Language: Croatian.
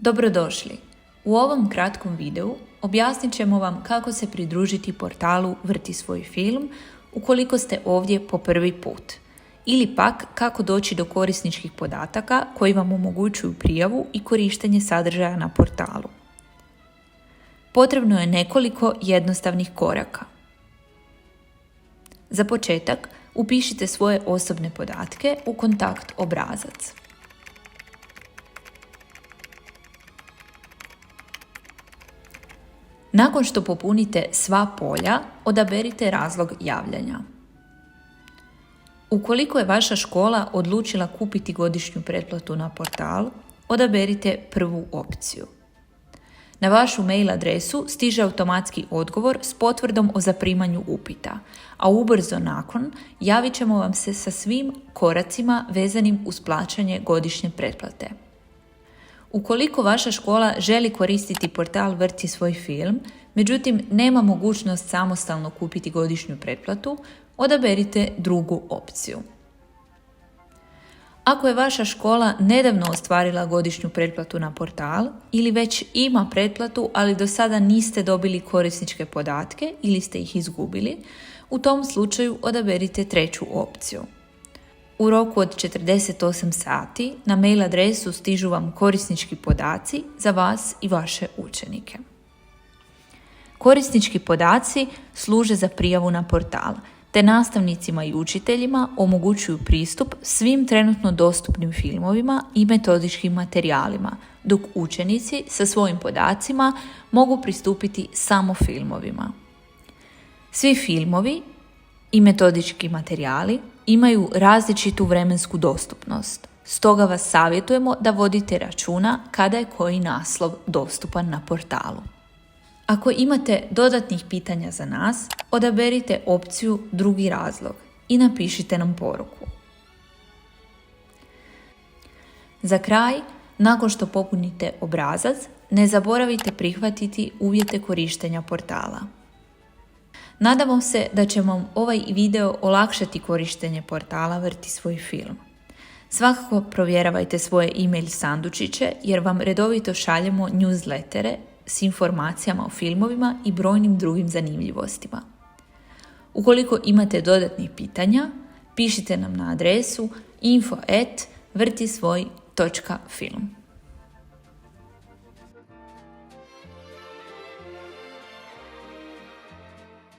Dobrodošli! U ovom kratkom videu objasnit ćemo vam kako se pridružiti portalu Vrti svoj film ukoliko ste ovdje po prvi put, ili pak kako doći do korisničkih podataka koji vam omogućuju prijavu i korištenje sadržaja na portalu. Potrebno je nekoliko jednostavnih koraka. Za početak, upišite svoje osobne podatke u kontakt obrazac. Nakon što popunite sva polja, odaberite razlog javljanja. Ukoliko je vaša škola odlučila kupiti godišnju pretplatu na portal, odaberite prvu opciju. Na vašu mail adresu stiže automatski odgovor s potvrdom o zaprimanju upita, a ubrzo nakon javit ćemo vam se sa svim koracima vezanim uz plaćanje godišnje pretplate. Ukoliko vaša škola želi koristiti portal Vrti svoj film, međutim nema mogućnost samostalno kupiti godišnju pretplatu, odaberite drugu opciju. Ako je vaša škola nedavno ostvarila godišnju pretplatu na portal ili već ima pretplatu, ali do sada niste dobili korisničke podatke ili ste ih izgubili, u tom slučaju odaberite treću opciju. U roku od 48 sati na mail adresu stižu vam korisnički podaci za vas i vaše učenike. Korisnički podaci služe za prijavu na portal, te nastavnicima i učiteljima omogućuju pristup svim trenutno dostupnim filmovima i metodičkim materijalima, dok učenici sa svojim podacima mogu pristupiti samo filmovima. Svi filmovi i metodički materijali imaju različitu vremensku dostupnost, stoga vas savjetujemo da vodite računa kada je koji naslov dostupan na portalu. Ako imate dodatnih pitanja za nas, odaberite opciju drugi razlog i napišite nam poruku. Za kraj, nakon što popunite obrazac, ne zaboravite prihvatiti uvjete korištenja portala. Nadamo se da će vam ovaj video olakšati korištenje portala Vrti svoj film. Svakako provjeravajte svoje e-mail sandučiće jer vam redovito šaljemo newslettere s informacijama o filmovima i brojnim drugim zanimljivostima. Ukoliko imate dodatnih pitanja, pišite nam na adresu info@vrtisvoj.film.